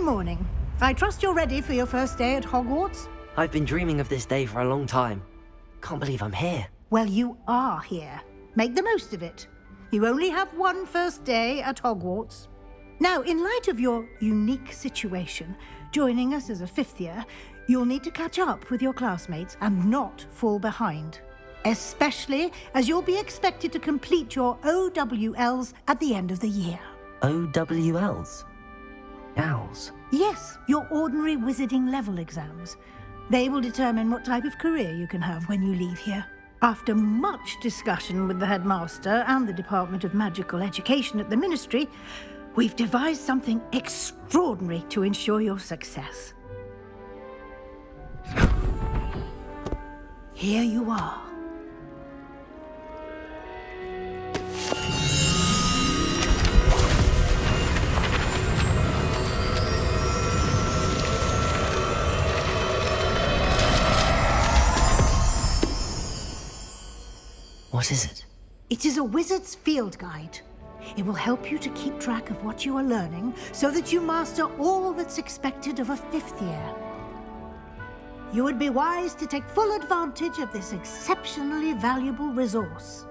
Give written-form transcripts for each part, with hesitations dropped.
morning. I trust you're ready for your first day at Hogwarts? I've been dreaming of this day for a long time. Can't believe I'm here. Well, you are here. Make the most of it. You only have one first day at Hogwarts. Now, in light of your unique situation, joining us as a fifth year, you'll need to catch up with your classmates and not fall behind. Especially as you'll be expected to complete your OWLs at the end of the year. OWLs? Owls? Yes, your ordinary wizarding level exams. They will determine what type of career you can have when you leave here. After much discussion with the headmaster and the Department of Magical Education at the Ministry, we've devised something extraordinary to ensure your success. Here you are. What is it? It is a wizard's field guide. It will help you to keep track of what you are learning so that you master all that's expected of a fifth year. You would be wise to take full advantage of this exceptionally valuable resource.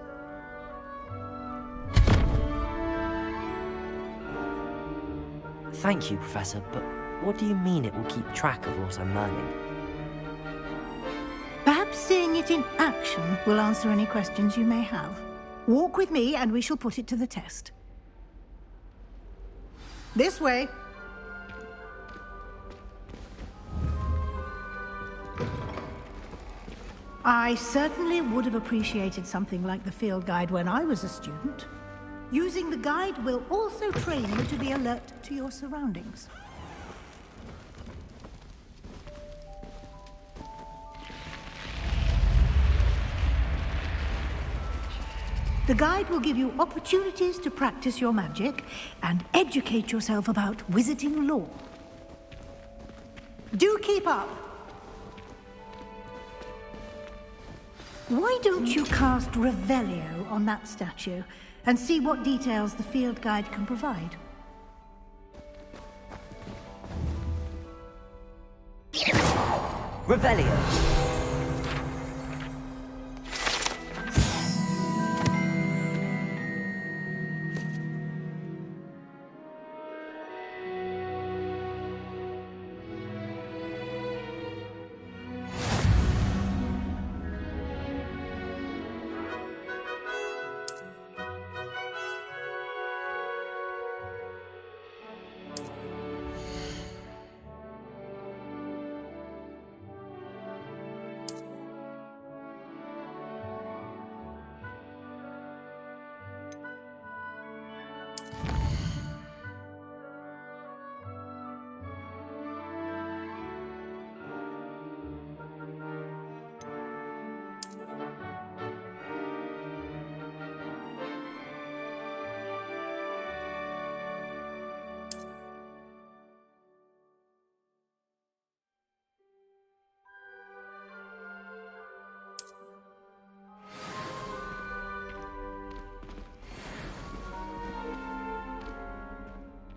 Thank you, Professor, but what do you mean it will keep track of what I'm learning? Perhaps seeing it in action will answer any questions you may have. Walk with me and we shall put it to the test. This way. I certainly would have appreciated something like the field guide when I was a student. Using the guide will also train you to be alert to your surroundings. The guide will give you opportunities to practice your magic and educate yourself about wizarding lore. Do keep up! Why don't you cast Revelio on that statue and see what details the field guide can provide? Revelio!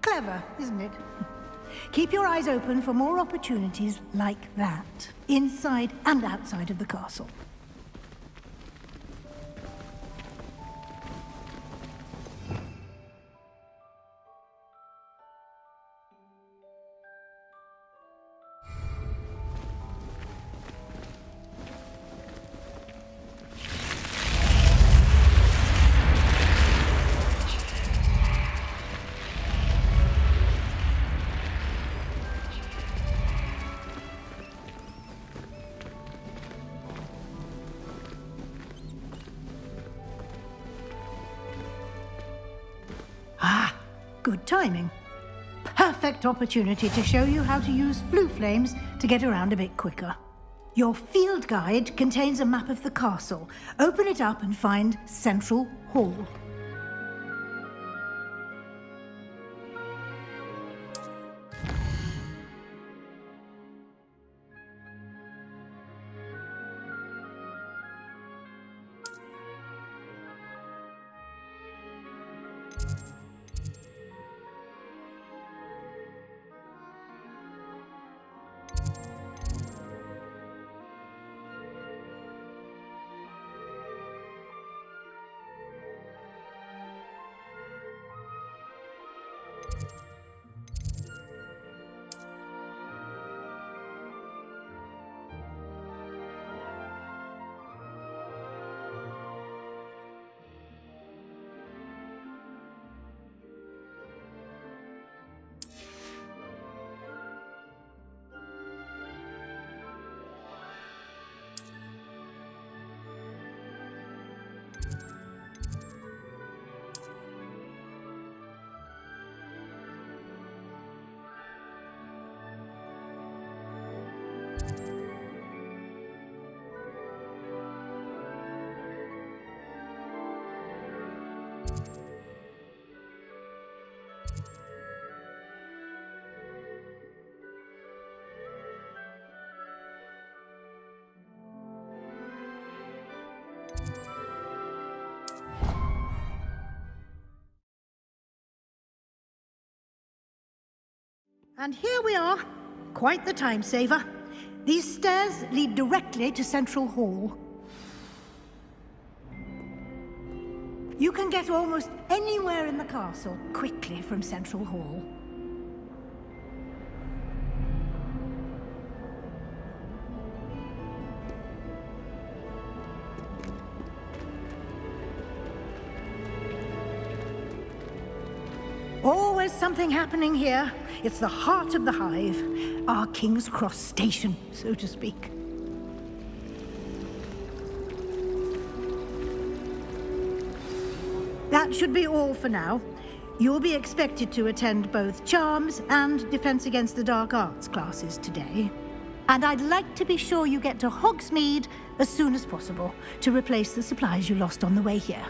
Clever, isn't it? Keep your eyes open for more opportunities like that, inside and outside of the castle. Good timing. Perfect opportunity to show you how to use flue flames to get around a bit quicker. Your field guide contains a map of the castle. Open it up and find Central Hall. And here we are. Quite the time saver. These stairs lead directly to Central Hall. You can get almost anywhere in the castle quickly from Central Hall. Always something happening here. It's the heart of the hive, our King's Cross station, so to speak. That should be all for now. You'll be expected to attend both Charms and Defense Against the Dark Arts classes today. And I'd like to be sure you get to Hogsmeade as soon as possible to replace the supplies you lost on the way here.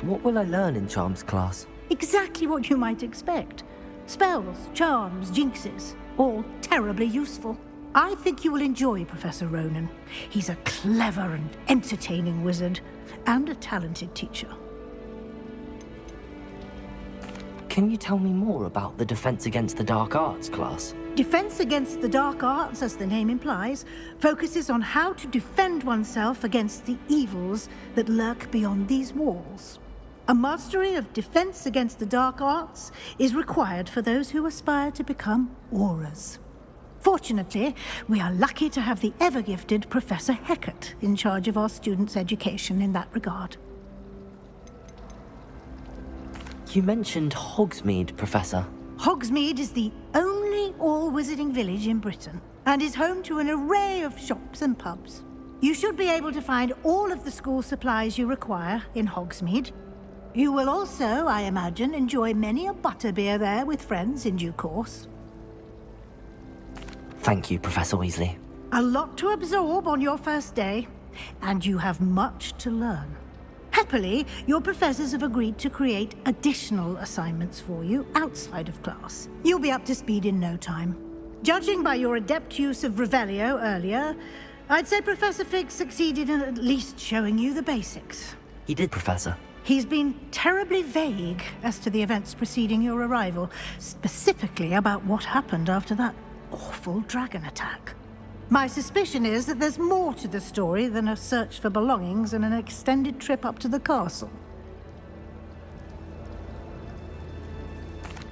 What will I learn in Charms class? Exactly what you might expect. Spells, charms, jinxes, all terribly useful. I think you will enjoy Professor Ronan. He's a clever and entertaining wizard, and a talented teacher. Can you tell me more about the Defense Against the Dark Arts class? Defense Against the Dark Arts, as the name implies, focuses on how to defend oneself against the evils that lurk beyond these walls. A mastery of Defense Against the Dark Arts is required for those who aspire to become Auras. Fortunately, we are lucky to have the ever-gifted Professor Hecat in charge of our students' education in that regard. You mentioned Hogsmeade, Professor. Hogsmeade is the only all-wizarding village in Britain and is home to an array of shops and pubs. You should be able to find all of the school supplies you require in Hogsmeade. You will also, I imagine, enjoy many a butterbeer there with friends in due course. Thank you, Professor Weasley. A lot to absorb on your first day, and you have much to learn. Happily, your professors have agreed to create additional assignments for you outside of class. You'll be up to speed in no time. Judging by your adept use of Revelio earlier, I'd say Professor Fig succeeded in at least showing you the basics. He did, Professor. He's been terribly vague as to the events preceding your arrival, specifically about what happened after that awful dragon attack. My suspicion is that there's more to the story than a search for belongings and an extended trip up to the castle.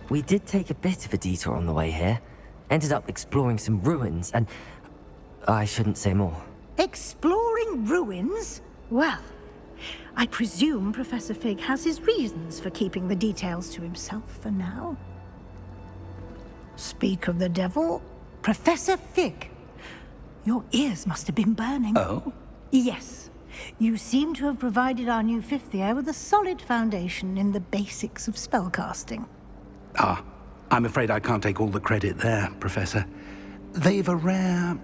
We did take a bit of a detour on the way here. Ended up exploring some ruins and... I shouldn't say more. Exploring ruins? Well, I presume Professor Fig has his reasons for keeping the details to himself for now. Speak of the devil, Professor Fig. Your ears must have been burning. Oh? Yes. You seem to have provided our new fifth year with a solid foundation in the basics of spellcasting. Ah, I'm afraid I can't take all the credit there, Professor. They've a rare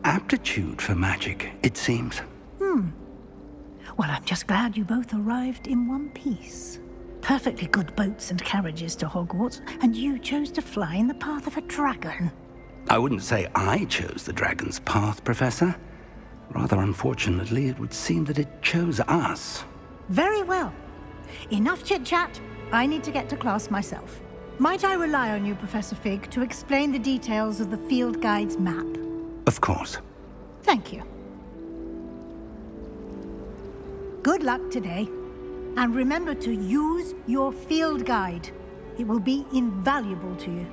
aptitude for magic, it seems. Well, I'm just glad you both arrived in one piece. Perfectly good boats and carriages to Hogwarts, and you chose to fly in the path of a dragon. I wouldn't say I chose the dragon's path, Professor. Rather unfortunately, it would seem that it chose us. Very well. Enough chit-chat. I need to get to class myself. Might I rely on you, Professor Fig, to explain the details of the field guide's map? Of course. Thank you. Good luck today. And remember to use your field guide. It will be invaluable to you.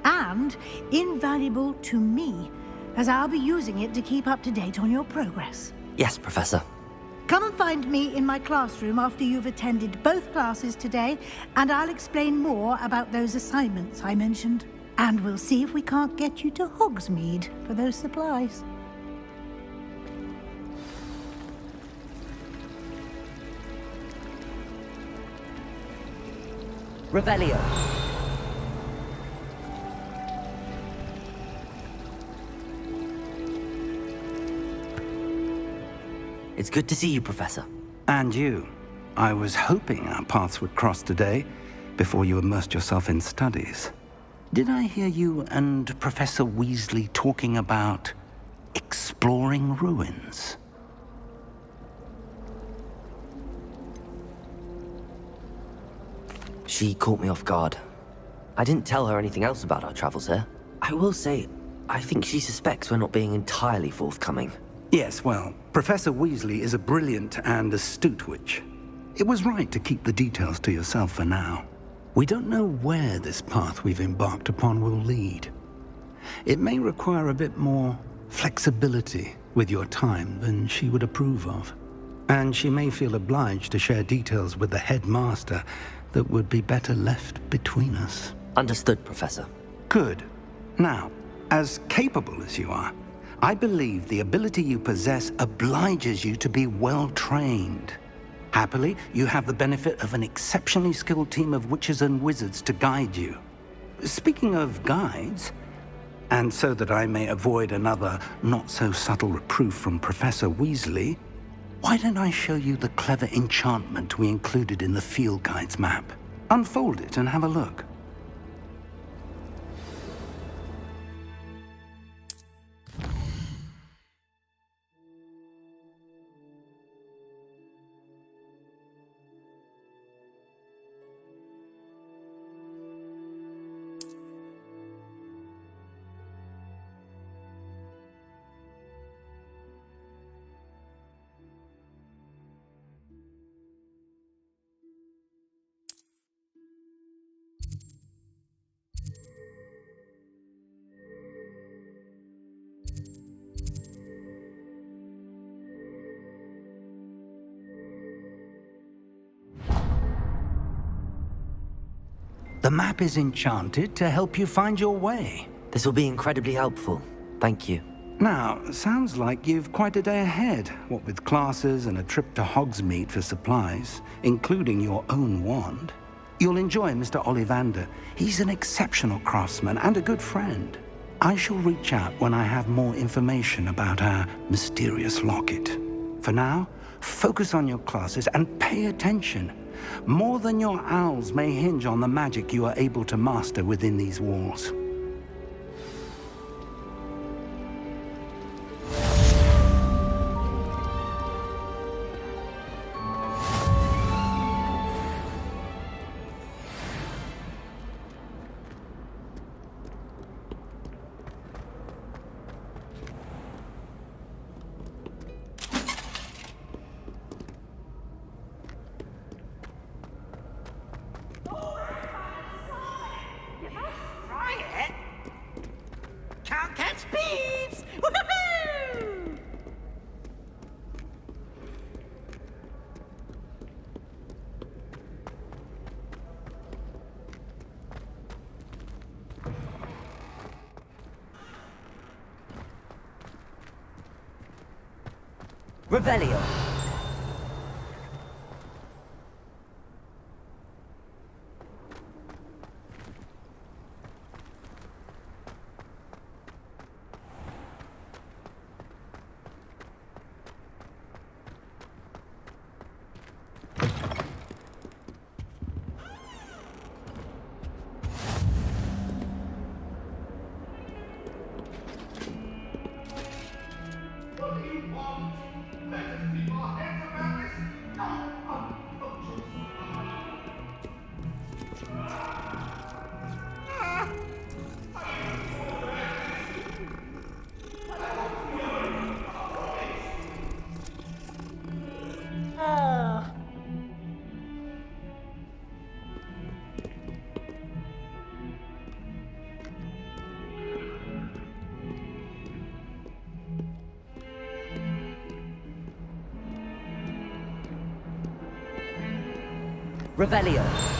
And invaluable to me, as I'll be using it to keep up to date on your progress. Yes, Professor. Come and find me in my classroom after you've attended both classes today, and I'll explain more about those assignments I mentioned. And we'll see if we can't get you to Hogsmeade for those supplies. Revelio. It's good to see you, Professor. And you. I was hoping our paths would cross today, before you immersed yourself in studies. Did I hear you and Professor Weasley talking about exploring ruins? She caught me off guard. I didn't tell her anything else about our travels here. I will say, I think she suspects we're not being entirely forthcoming. Yes, well, Professor Weasley is a brilliant and astute witch. It was right to keep the details to yourself for now. We don't know where this path we've embarked upon will lead. It may require a bit more flexibility with your time than she would approve of. And she may feel obliged to share details with the headmaster that would be better left between us. Understood, Professor. Good. Now, as capable as you are, I believe the ability you possess obliges you to be well trained. Happily, you have the benefit of an exceptionally skilled team of witches and wizards to guide you. Speaking of guides, and so that I may avoid another not-so-subtle reproof from Professor Weasley, why don't I show you the clever enchantment we included in the field guide's map? Unfold it and have a look. The map is enchanted to help you find your way. This will be incredibly helpful. Thank you. Now, sounds like you've quite a day ahead, what with classes and a trip to Hogsmeade for supplies, including your own wand. You'll enjoy Mr. Ollivander. He's an exceptional craftsman and a good friend. I shall reach out when I have more information about our mysterious locket. For now, focus on your classes and pay attention. More than your owls may hinge on the magic you are able to master within these walls. Revelio. Revelio.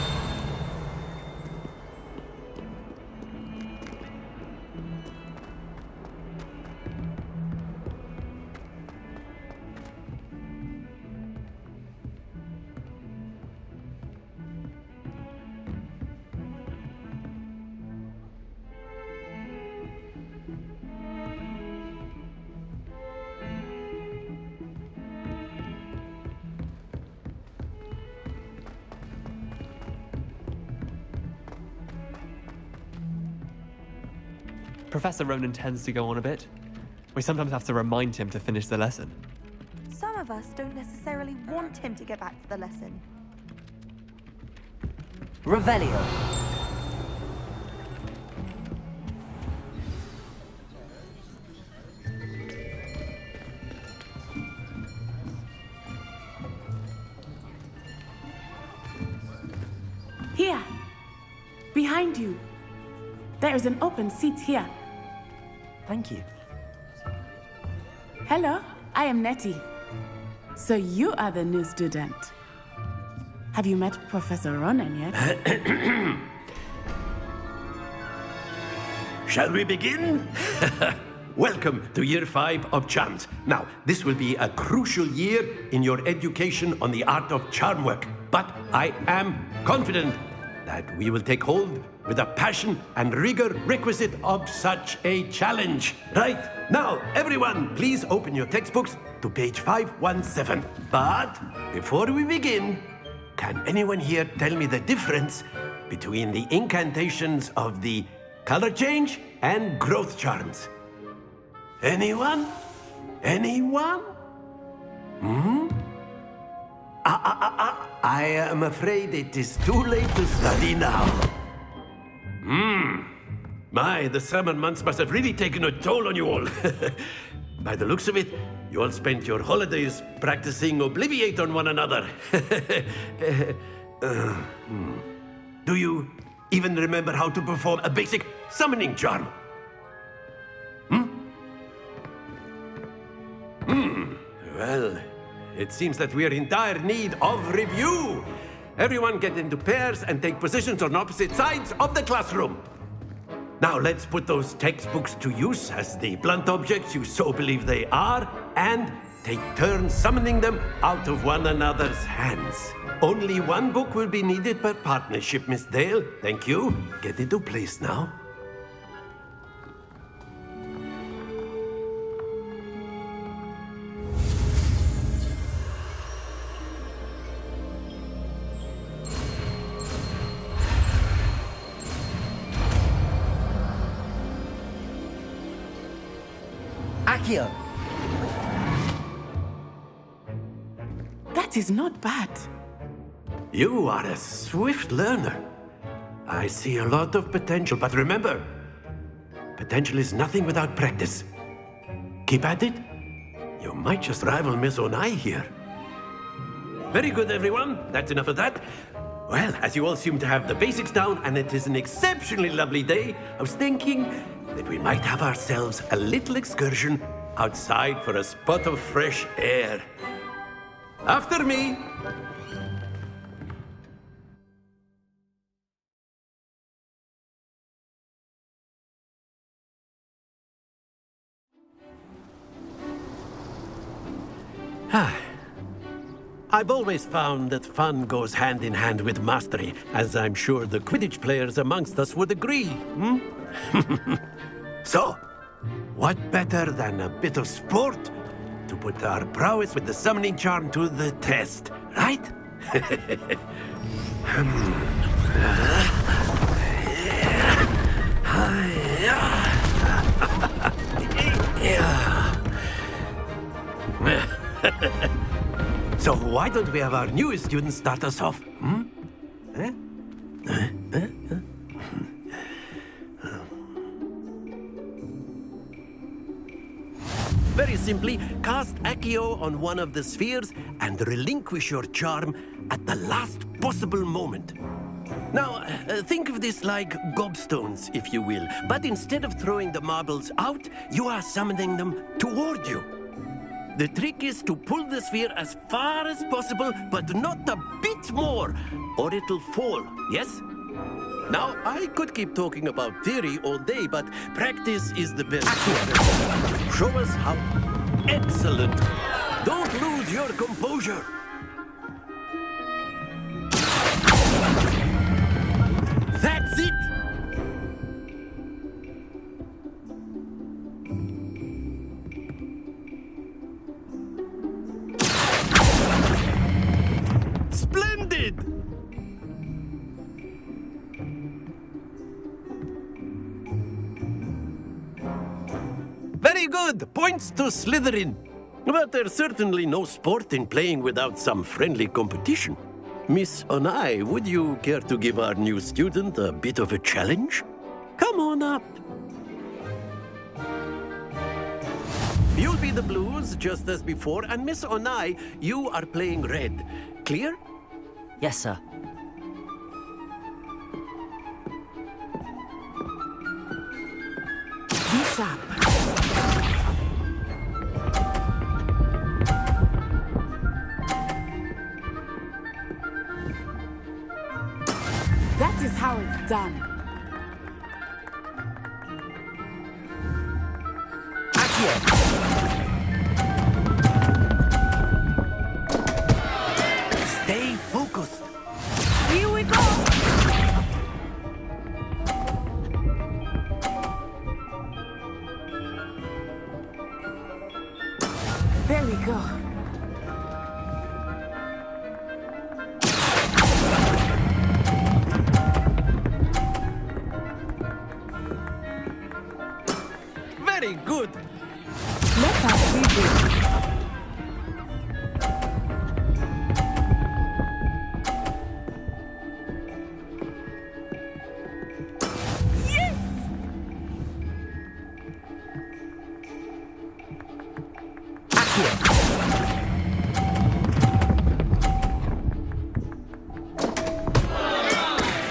Professor Ronan tends to go on a bit. We sometimes have to remind him to finish the lesson. Some of us don't necessarily want him to get back to the lesson. Revelio. Here, behind you. There is an open seat here. Thank you. Hello, I am Nettie. So you are the new student. Have you met Professor Ronan yet? Shall we begin? Welcome to Year 5 of Charms. Now, this will be a crucial year in your education on the art of charm work. But I am confident that we will take hold with the passion and rigor requisite of such a challenge. Right, now, everyone, please open your textbooks to page 517. But before we begin, can anyone here tell me the difference between the incantations of the color change and growth charms? Anyone? Anyone? I am afraid it is too late to study now. My, the summer months must have really taken a toll on you all. By the looks of it, you all spent your holidays practicing Obliviate on one another. Do you even remember how to perform a basic summoning charm? Well, it seems that we are in dire need of review. Everyone get into pairs and take positions on opposite sides of the classroom. Now let's put those textbooks to use as the blunt objects you so believe they are, and take turns summoning them out of one another's hands. Only one book will be needed per partnership, Miss Dale. Thank you. Get into place now. Accio. That is not bad. You are a swift learner. I see a lot of potential, but remember, potential is nothing without practice. Keep at it. You might just rival Miss Onai here. Very good, everyone. That's enough of that. Well, as you all seem to have the basics down, and it is an exceptionally lovely day, I was thinking that we might have ourselves a little excursion outside for a spot of fresh air. After me. I've always found that fun goes hand in hand with mastery, as I'm sure the Quidditch players amongst us would agree. So, what better than a bit of sport to put our prowess with the summoning charm to the test, right? So why don't we have our newest student start us off? Very simply, cast Accio on one of the spheres and relinquish your charm at the last possible moment. Now, think of this like gobstones, if you will. But instead of throwing the marbles out, you are summoning them toward you. The trick is to pull the sphere as far as possible, but not a bit more, or it'll fall, yes? Now, I could keep talking about theory all day, but practice is the best. Show us how. Excellent. Don't lose your composure. That's it. Splendid! good. Points to Slytherin. But there's certainly no sport in playing without some friendly competition. Miss Onai, would you care to give our new student a bit of a challenge? Come on up. You'll be the blues, just as before, and Miss Onai, you are playing red. Clear? Yes, sir. Be sharp. That is how it's done. Stay focused. Here we go. There we go. Very good. Let us see this.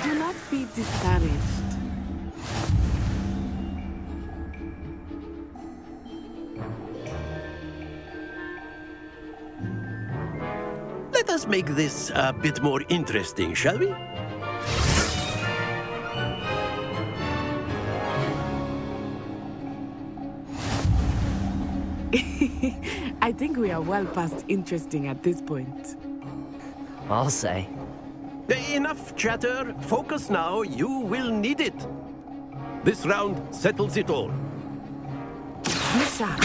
Do not be discouraged. Let us make this a bit more interesting, shall we? I think we are well past interesting at this point. I'll say. Enough chatter. Focus now. You will need it. This round settles it all. Be sharp.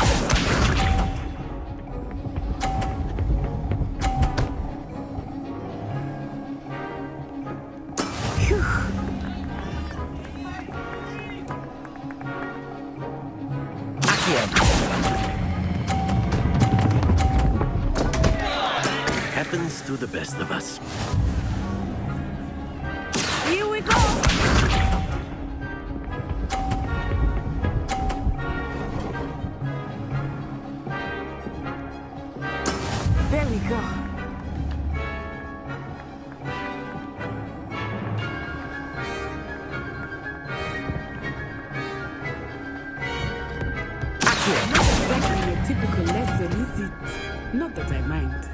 Happens to the best of us. Here we go. There we go. Not exactly a typical lesson, is it? Not that I mind.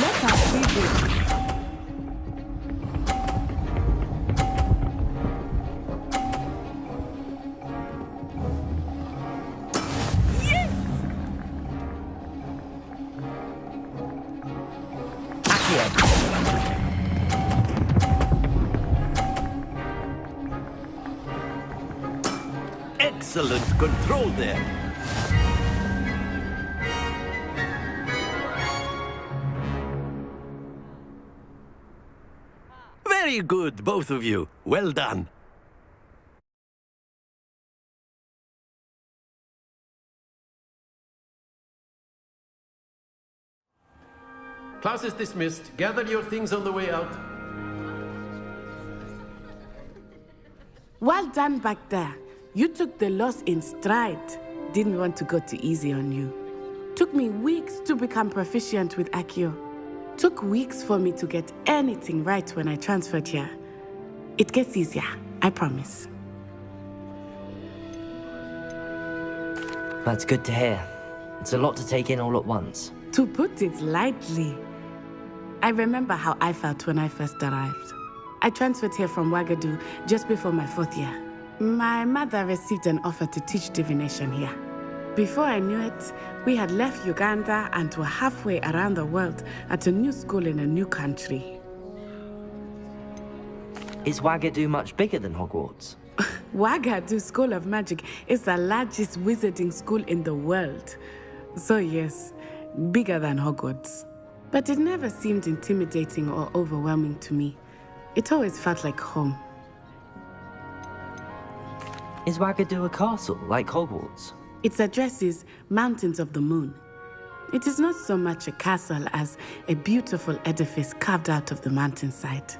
Let us see this. Yes! Excellent control there. Very good, both of you. Well done. Class is dismissed. Gather your things on the way out. Well done back there. You took the loss in stride. Didn't want to go too easy on you. Took me weeks to become proficient with Accio. Took weeks for me to get anything right when I transferred here. It gets easier, I promise. That's good to hear. It's a lot to take in all at once. To put it lightly, I remember how I felt when I first arrived. I transferred here from Ouagadougou just before my 4th year. My mother received an offer to teach divination here. Before I knew it, we had left Uganda and were halfway around the world at a new school in a new country. Is Ouagadougou much bigger than Hogwarts? Ouagadougou School of Magic is the largest wizarding school in the world. So yes, bigger than Hogwarts. But it never seemed intimidating or overwhelming to me. It always felt like home. Is Wagadu a castle, like Hogwarts? Its address is Mountains of the Moon. It is not so much a castle as a beautiful edifice carved out of the mountainside.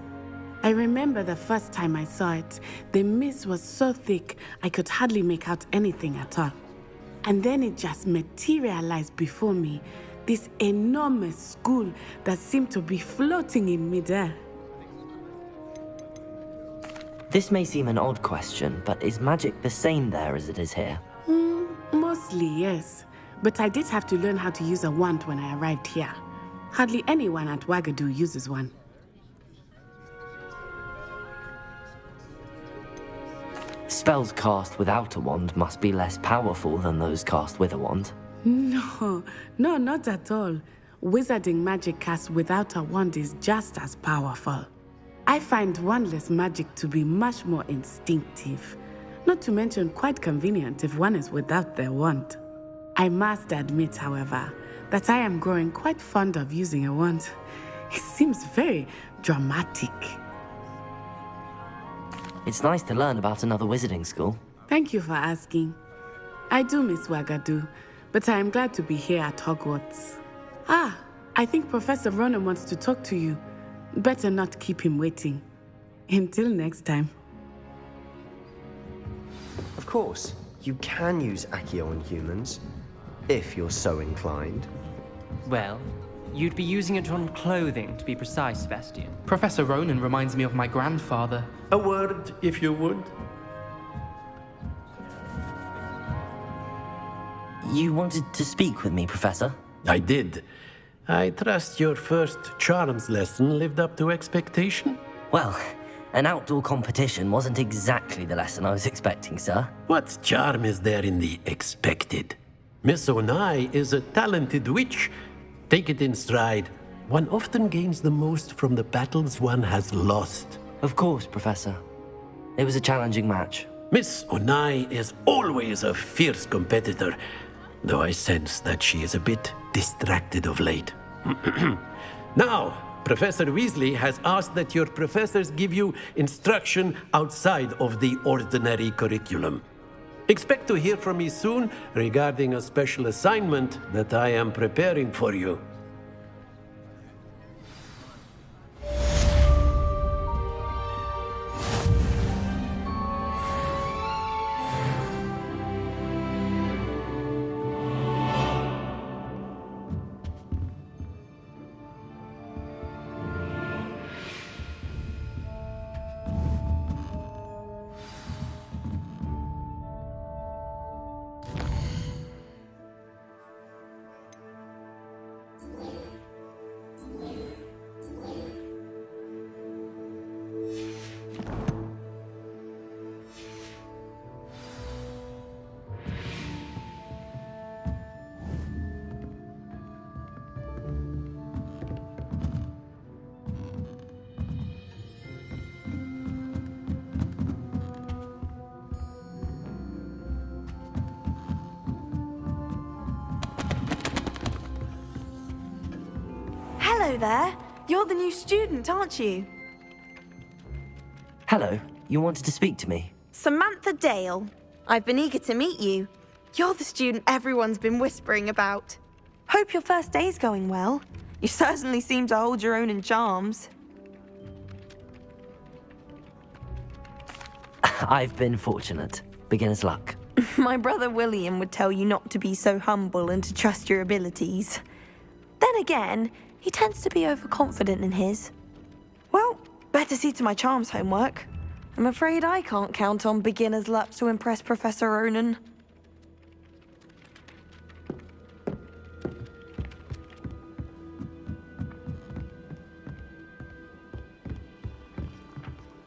I remember the first time I saw it, the mist was so thick I could hardly make out anything at all. And then it just materialized before me, this enormous school that seemed to be floating in midair. This may seem an odd question, but is magic the same there as it is here? Mostly, yes. But I did have to learn how to use a wand when I arrived here. Hardly anyone at Wagadu uses one. Spells cast without a wand must be less powerful than those cast with a wand. No, not at all. Wizarding magic cast without a wand is just as powerful. I find wandless magic to be much more instinctive. Not to mention quite convenient if one is without their wand. I must admit, however, that I am growing quite fond of using a wand. It seems very dramatic. It's nice to learn about another wizarding school. Thank you for asking. I do miss Wagadu, but I am glad to be here at Hogwarts. I think Professor Ronan wants to talk to you. Better not keep him waiting. Until next time. Of course, you can use Accio on humans, if you're so inclined. Well, you'd be using it on clothing, to be precise, Sebastian. Professor Ronan reminds me of my grandfather. A word, if you would. You wanted to speak with me, Professor? I did. I trust your first charms lesson lived up to expectation? Well, an outdoor competition wasn't exactly the lesson I was expecting, sir. What charm is there in the expected? Miss Onai is a talented witch. Take it in stride. One often gains the most from the battles one has lost. Of course, Professor. It was a challenging match. Miss Onai is always a fierce competitor, though I sense that she is a bit distracted of late. Now, Professor Weasley has asked that your professors give you instruction outside of the ordinary curriculum. Expect to hear from me soon regarding a special assignment that I am preparing for you. Hello there. You're the new student, aren't you? Hello, you wanted to speak to me? Samantha Dale. I've been eager to meet you. You're the student everyone's been whispering about. Hope your first day's going well. You certainly seem to hold your own in charms. I've been fortunate. Beginner's luck. My brother William would tell you not to be so humble and to trust your abilities. Then again, he tends to be overconfident in his. Well, better see to my charms homework. I'm afraid I can't count on beginner's luck to impress Professor Ronan.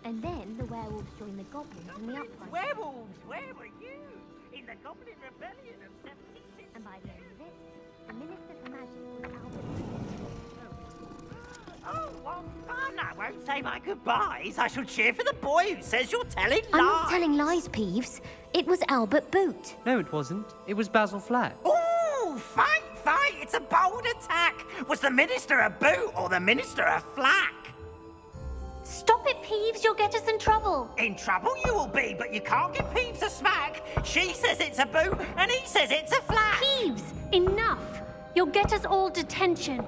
And then the werewolves joined the goblins in the uprising. Werewolves, where were you? In the Goblin Rebellion of 76. And by the end of it, the Minister for Magic was Albert. Oh, what fun! I won't say my goodbyes. I shall cheer for the boy who says you're telling lies. I'm not telling lies, Peeves. It was Albert Boot. No, it wasn't. It was Basil Flack. Oh, fight! It's a bold attack. Was the minister a boot or the minister a flack? Stop it, Peeves. You'll get us in trouble. In trouble you will be, but you can't give Peeves a smack. She says it's a boot, and he says it's a flack. Peeves, enough. You'll get us all detention.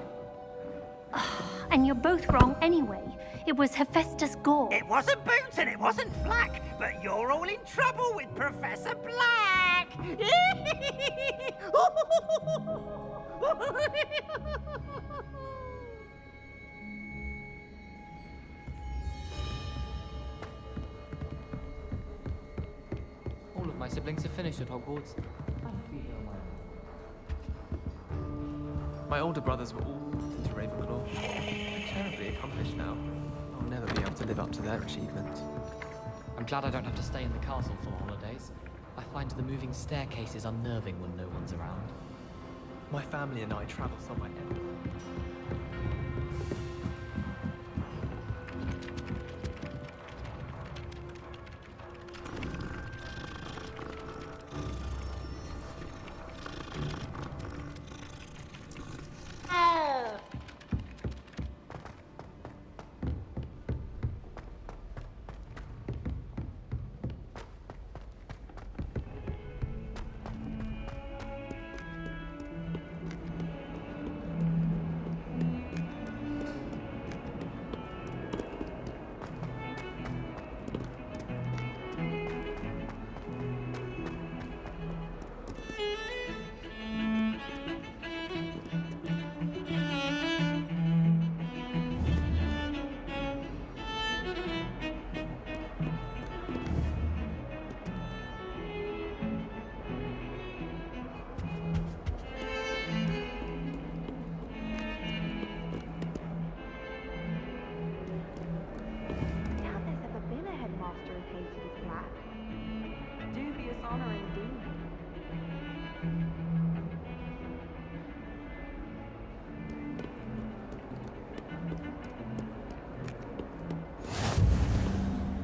And you're both wrong anyway. It was Hephaestus Gore. It wasn't boot and it wasn't flack, but you're all in trouble with Professor Black. All of my siblings are finished at Hogwarts. My older brothers were all into Ravenclaw. They're terribly accomplished now. I'll never be able to live up to their achievements. I'm glad I don't have to stay in the castle for holidays. I find the moving staircases unnerving when no one's around. My family and I travel somewhere else.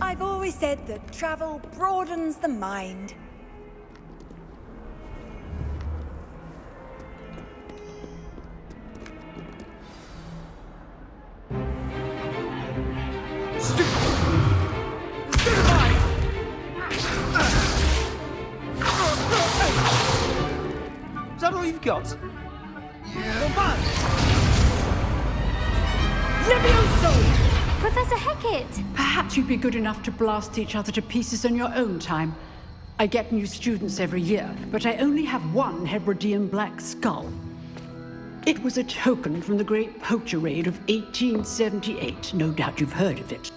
I've always said that travel broadens the mind. Is that all you've got? Levioso! Professor Hecat! Perhaps you'd be good enough to blast each other to pieces in your own time. I get new students every year, but I only have one Hebridean black skull. It was a token from the Great Poacher Raid of 1878. No doubt you've heard of it.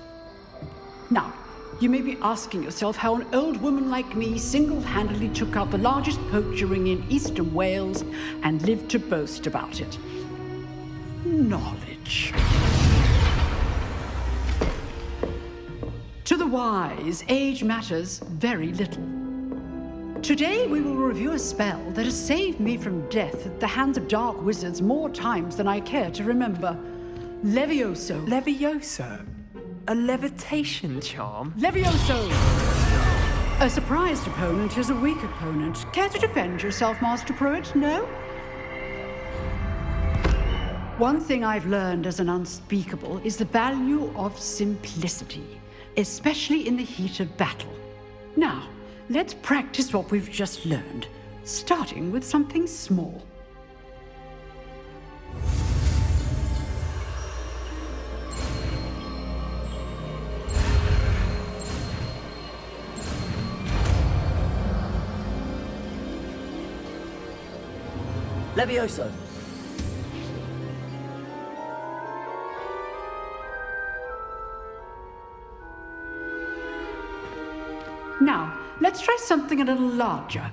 Now, you may be asking yourself how an old woman like me single-handedly took out the largest poacher ring in eastern Wales and lived to boast about it. Knowledge. To the wise, age matters very little. Today we will review a spell that has saved me from death at the hands of dark wizards more times than I care to remember. Levioso. Levioso? A levitation charm? Levioso! A surprised opponent is a weak opponent. Care to defend yourself, Master Pruitt? No? One thing I've learned as an unspeakable is the value of simplicity, especially in the heat of battle. Now, let's practice what we've just learned, starting with something small. Levioso! Now, let's try something a little larger.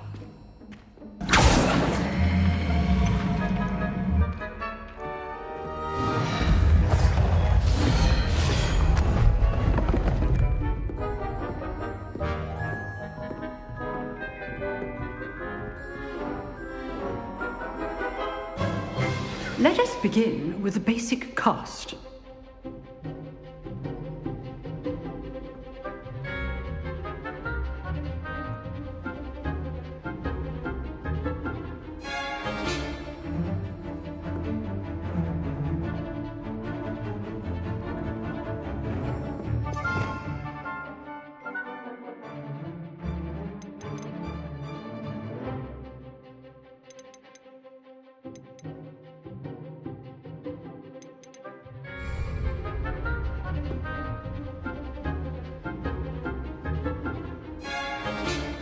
Let us begin with the basic cast.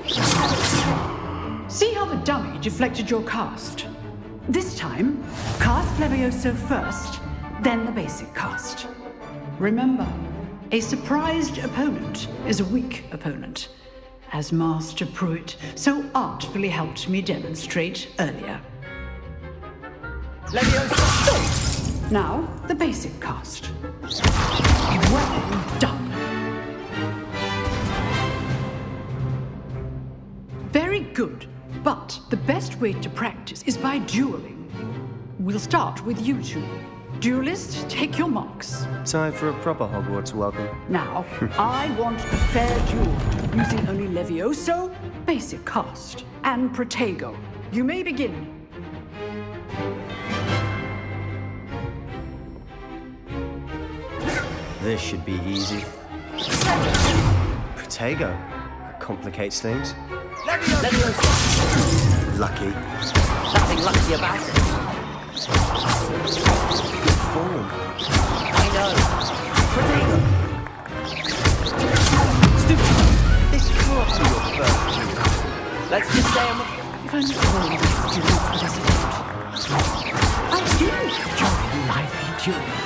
See how the dummy deflected your cast? This time, cast Levioso first, then the basic cast. Remember, a surprised opponent is a weak opponent, as Master Pruitt so artfully helped me demonstrate earlier. Levioso! Now, the basic cast. Well done. Very good, but the best way to practice is by dueling. We'll start with you two. Duelists, take your marks. Time for a proper Hogwarts welcome. Now, I want a fair duel, using only Levioso, basic cast, and Protego. You may begin. This should be easy. Protego. That complicates things. Lucky. Nothing lucky about it. Good form. I know. Protego. Stupid. This can't be your first duel. Let's just say I'm a... If only all of us duels were this good. I didn't enjoy lively dueling.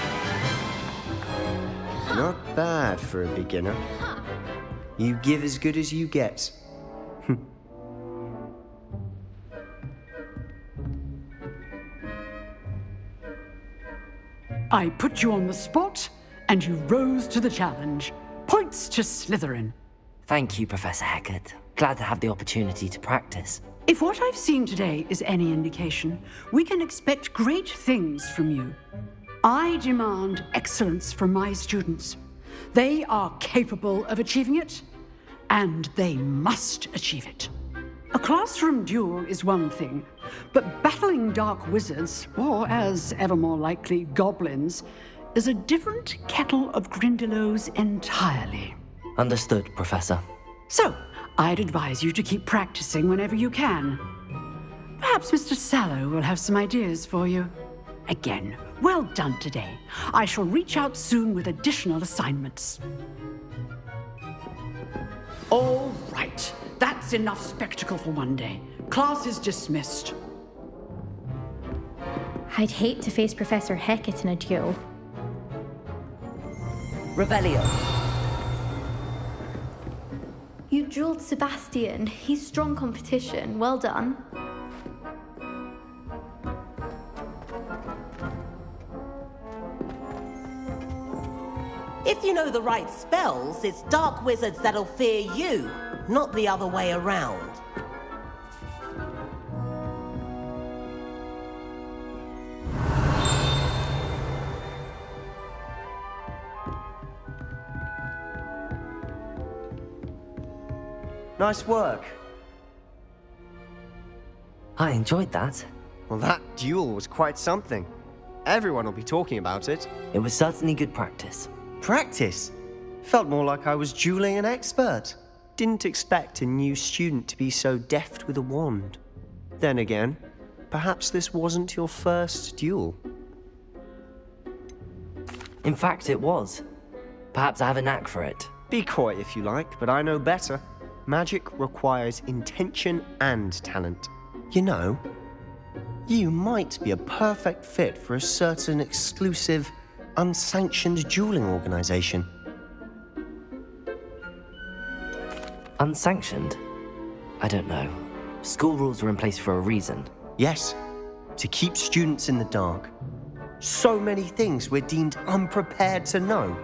Not bad for a beginner. You give as good as you get. I put you on the spot, and you rose to the challenge. Points to Slytherin. Thank you, Professor Hecat. Glad to have the opportunity to practice. If what I've seen today is any indication, we can expect great things from you. I demand excellence from my students. They are capable of achieving it, and they must achieve it. A classroom duel is one thing, but battling dark wizards, or as ever more likely, goblins, is a different kettle of Grindylows entirely. Understood, Professor. So, I'd advise you to keep practicing whenever you can. Perhaps Mr. Sallow will have some ideas for you. Again, well done today. I shall reach out soon with additional assignments. All right. That's enough spectacle for one day. Class is dismissed. I'd hate to face Professor Hecat in a duel. Revelio. You dueled Sebastian. He's strong competition. Well done. If you know the right spells, it's dark wizards that'll fear you, not the other way around. Nice work. I enjoyed that. Well, that duel was quite something. Everyone will be talking about it. It was certainly good practice. Practice? Felt more like I was dueling an expert. Didn't expect a new student to be so deft with a wand. Then again, perhaps this wasn't your first duel. In fact, it was. Perhaps I have a knack for it. Be coy if you like, but I know better. Magic requires intention and talent. You know, you might be a perfect fit for a certain exclusive, unsanctioned dueling organization. Unsanctioned? I don't know. School rules are in place for a reason. Yes, to keep students in the dark. So many things we're deemed unprepared to know.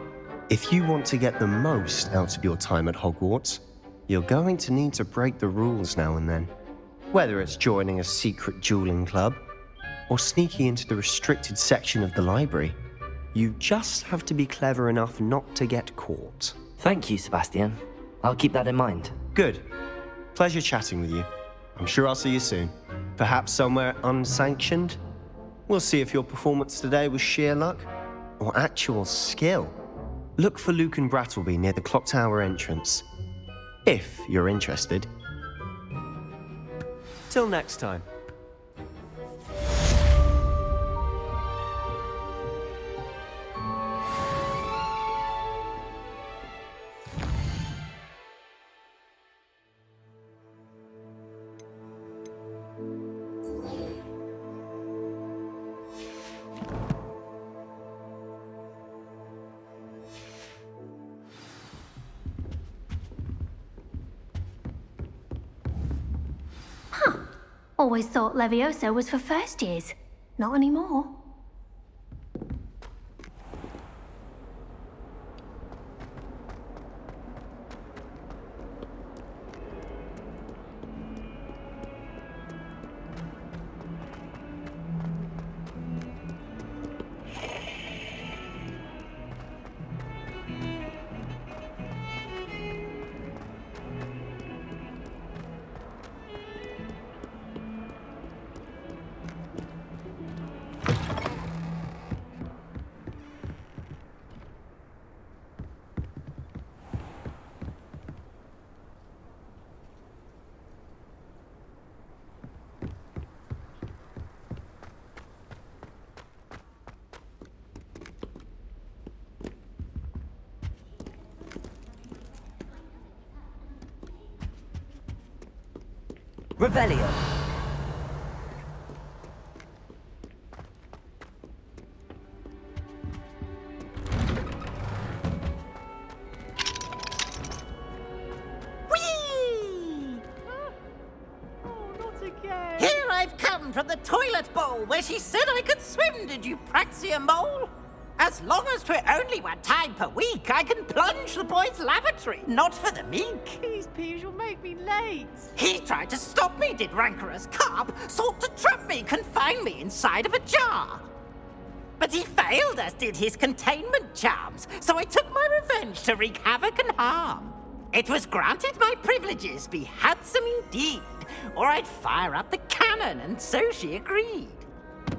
If you want to get the most out of your time at Hogwarts, you're going to need to break the rules now and then. Whether it's joining a secret dueling club or sneaking into the restricted section of the library, you just have to be clever enough not to get caught. Thank you, Sebastian. I'll keep that in mind. Good. Pleasure chatting with you. I'm sure I'll see you soon. Perhaps somewhere unsanctioned? We'll see if your performance today was sheer luck or actual skill. Look for Luke and Brattleby near the clock tower entrance, if you're interested. Till next time. Always thought Leviosa was for first years. Not anymore. Revelio. Here I've come from the toilet bowl where she said I could swim, did you Praxia Mole? As long as 'twere only one time per week, I can plunge the boy's lavatory, not for the meek. Please, Peeves, you'll make me late. He tried to stop me, did rancorous carp, sought to trap me, confine me inside of a jar. But he failed, as did his containment charms, so I took my revenge to wreak havoc and harm. It was granted my privileges be handsome indeed, or I'd fire up the cannon, and so she agreed.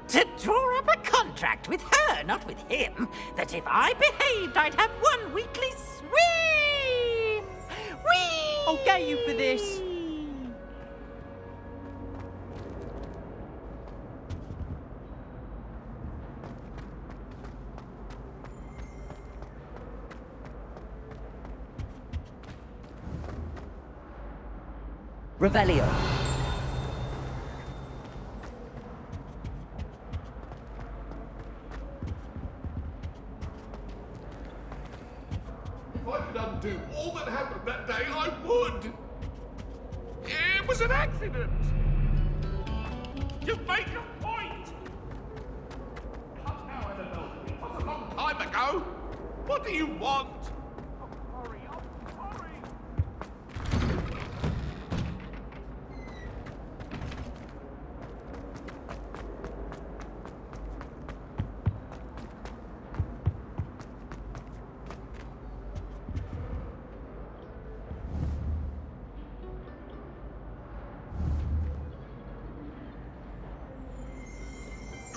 To draw up a contract with her, not with him, that if I behaved, I'd have one weekly swim! Whee! I'll get you for this. Revelio. If I could undo all that happened that day, I would! It was an accident! You make a point! Come now, Annabelle. It was a long time ago! What do you want? I'm sorry, I'm sorry!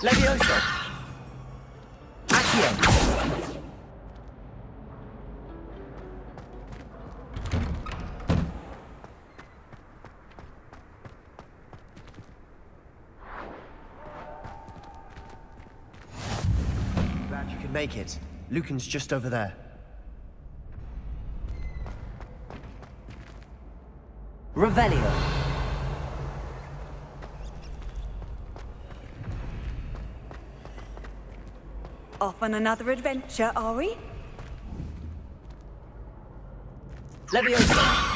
Leviosa. Accio. Glad you could make it. Lucan's just over there. Revelio. Off on another adventure, are we? Leviosa.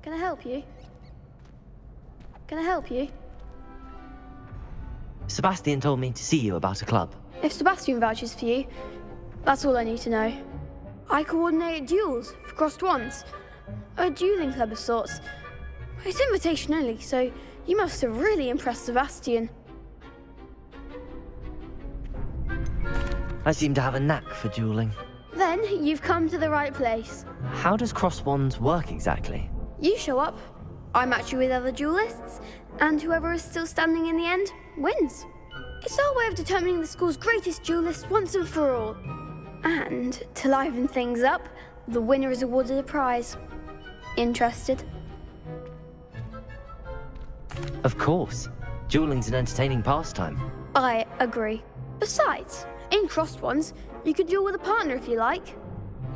Can I help you? Can I help you? Sebastian told me to see you about a club. If Sebastian vouches for you, that's all I need to know. I coordinate duels for crossed wands. A dueling club of sorts. It's invitation only, so you must have really impressed Sebastian. I seem to have a knack for dueling. Then you've come to the right place. How does cross wands work exactly? You show up, I match you with other duelists, and whoever is still standing in the end wins. It's our way of determining the school's greatest duelist once and for all. And to liven things up, the winner is awarded a prize. Interested? Of course. Dueling's an entertaining pastime. I agree. Besides, in crossed ones, you could duel with a partner if you like.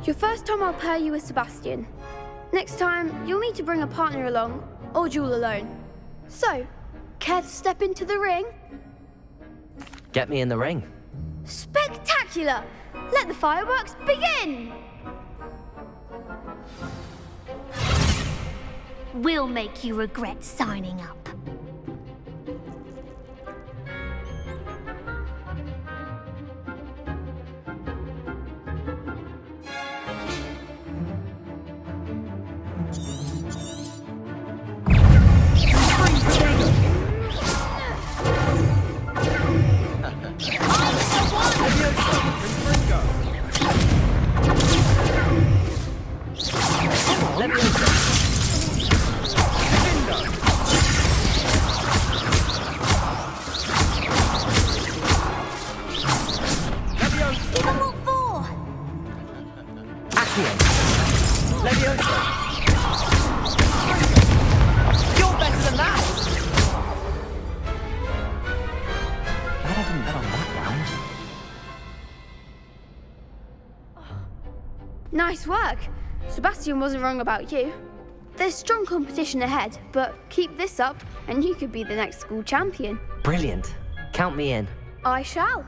Your first time I'll pair you with Sebastian. Next time, you'll need to bring a partner along, or duel alone. So, care to step into the ring? Get me in the ring. Spectacular! Let the fireworks begin! We'll make you regret signing up. Nice work. Sebastian wasn't wrong about you. There's strong competition ahead, but keep this up and you could be the next school champion. Brilliant. Count me in. I shall.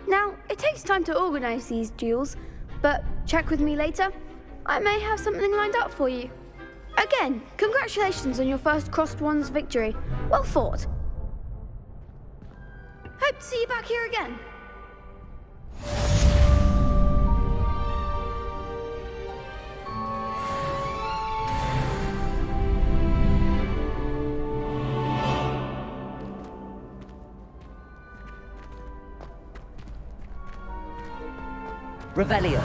Now, it takes time to organise these duels, but check with me later. I may have something lined up for you. Again, congratulations on your first Crossed Ones victory. Well fought. Hope to see you back here again. Revelio.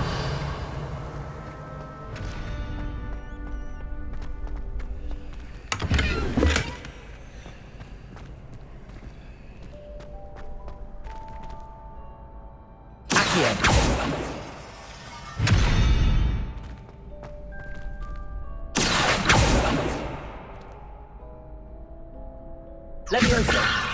Leviosa.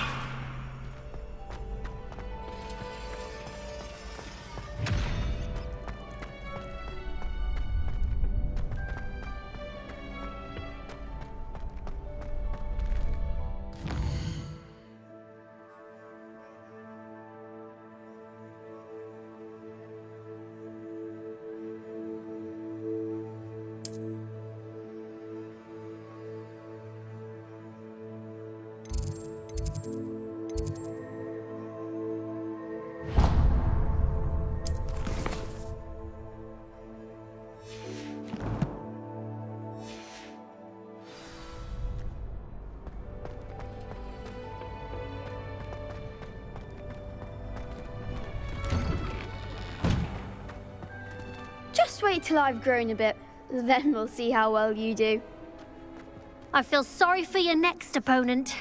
Just wait till I've grown a bit, then we'll see how well you do. I feel sorry for your next opponent.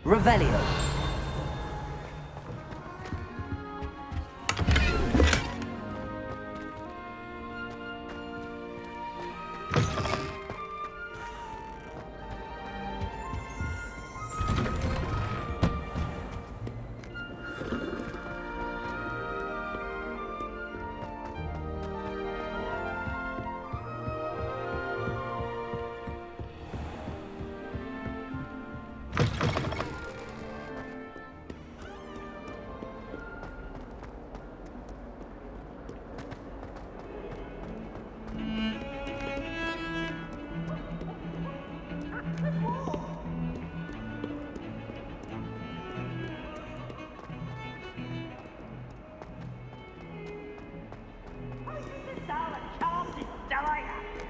Revelio.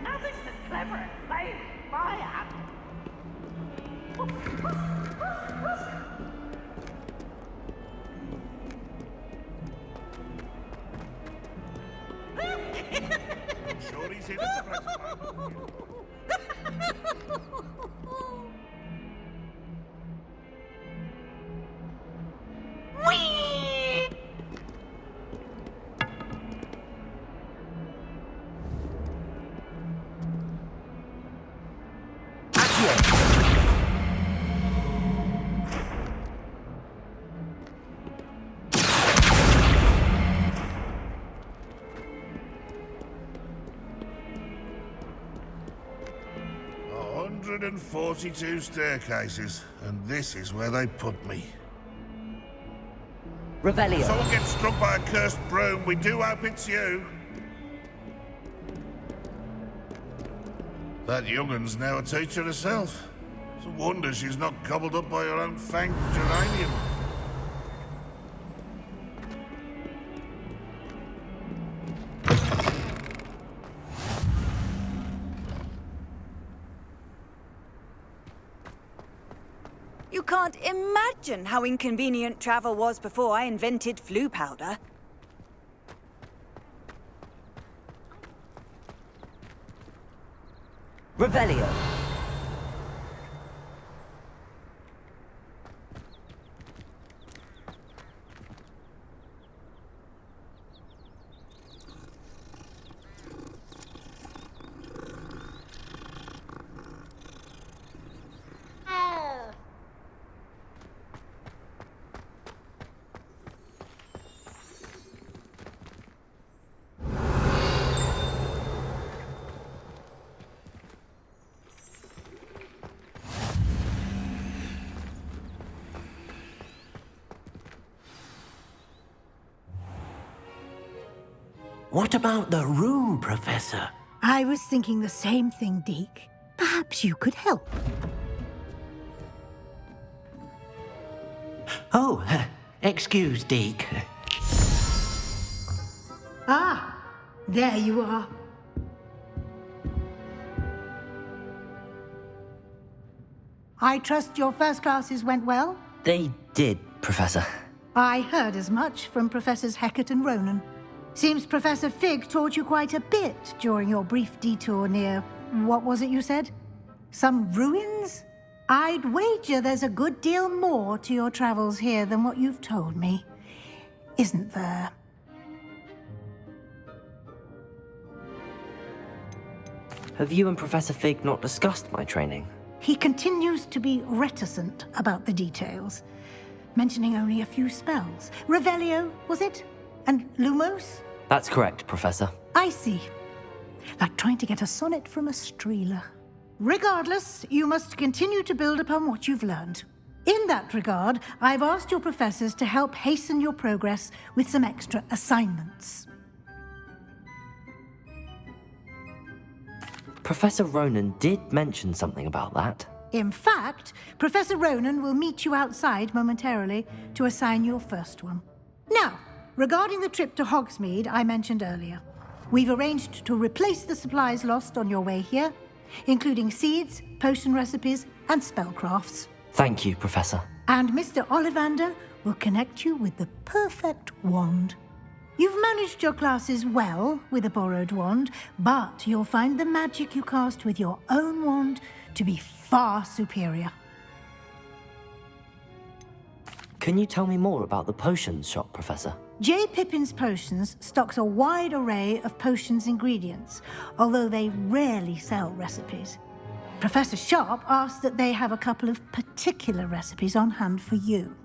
Nothing's as clever as playing fire. Surely's in at the present. Revelio! 142 staircases, and this is where they put me. Revelio. Someone gets struck by a cursed broom. We do hope it's you. That young'un's now a teacher herself. It's a wonder she's not gobbled up by her own fanged geranium. You can't imagine how inconvenient travel was before I invented flu powder. Revelio. What about the room, Professor? I was thinking the same thing, Deke. Perhaps you could help. Oh, excuse, Deke. Ah, there you are. I trust your first classes went well? They did, Professor. I heard as much from Professors Hecat and Ronan. Seems Professor Fig taught you quite a bit during your brief detour near... what was it you said? Some ruins? I'd wager there's a good deal more to your travels here than what you've told me. Isn't there? Have you and Professor Fig not discussed my training? He continues to be reticent about the details, mentioning only a few spells. Revelio, was it? And Lumos? That's correct, Professor. I see. Like trying to get a sonnet from a streeler. Regardless, you must continue to build upon what you've learned. In that regard, I've asked your professors to help hasten your progress with some extra assignments. Professor Ronan did mention something about that. In fact, Professor Ronan will meet you outside momentarily to assign your first one. Now, regarding the trip to Hogsmeade I mentioned earlier, we've arranged to replace the supplies lost on your way here, including seeds, potion recipes, and spellcrafts. Thank you, Professor. And Mr. Ollivander will connect you with the perfect wand. You've managed your classes well with a borrowed wand, but you'll find the magic you cast with your own wand to be far superior. Can you tell me more about the potions shop, Professor? J. Pippin's Potions stocks a wide array of potions ingredients, although they rarely sell recipes. Professor Sharp asked that they have a couple of particular recipes on hand for you.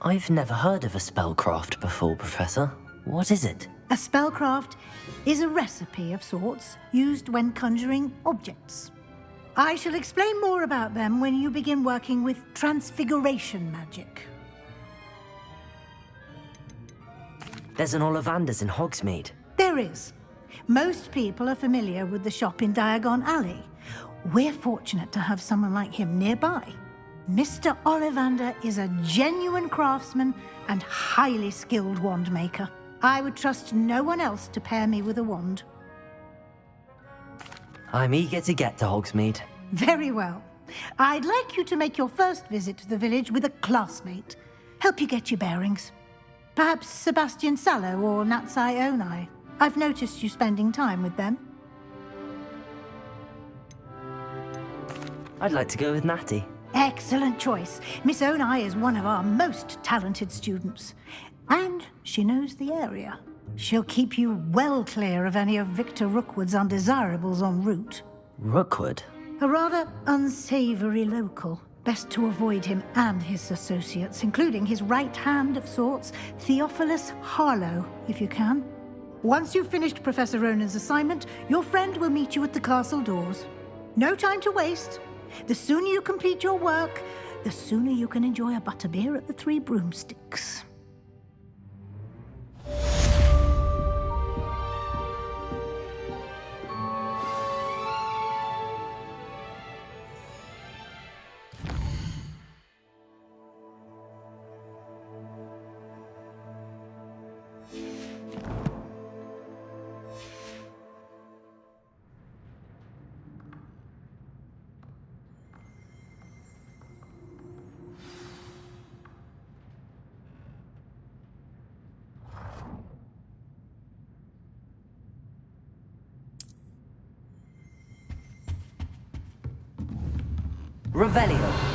I've never heard of a spellcraft before, Professor. What is it? A spellcraft is a recipe of sorts used when conjuring objects. I shall explain more about them when you begin working with transfiguration magic. There's an Ollivander's in Hogsmeade. There is. Most people are familiar with the shop in Diagon Alley. We're fortunate to have someone like him nearby. Mr. Ollivander is a genuine craftsman and highly skilled wand maker. I would trust no one else to pair me with a wand. I'm eager to get to Hogsmeade. Very well. I'd like you to make your first visit to the village with a classmate. Help you get your bearings. Perhaps Sebastian Sallow or Natsai Onai. I've noticed you spending time with them. I'd like to go with Natty. Excellent choice. Miss Onai is one of our most talented students. And she knows the area. She'll keep you well clear of any of Victor Rookwood's undesirables en route. Rookwood? A rather unsavory local. Best to avoid him and his associates, including his right hand of sorts, Theophilus Harlow, if you can. Once you've finished Professor Ronan's assignment, your friend will meet you at the castle doors. No time to waste. The sooner you complete your work, the sooner you can enjoy a butterbeer at the Three Broomsticks. Revelio.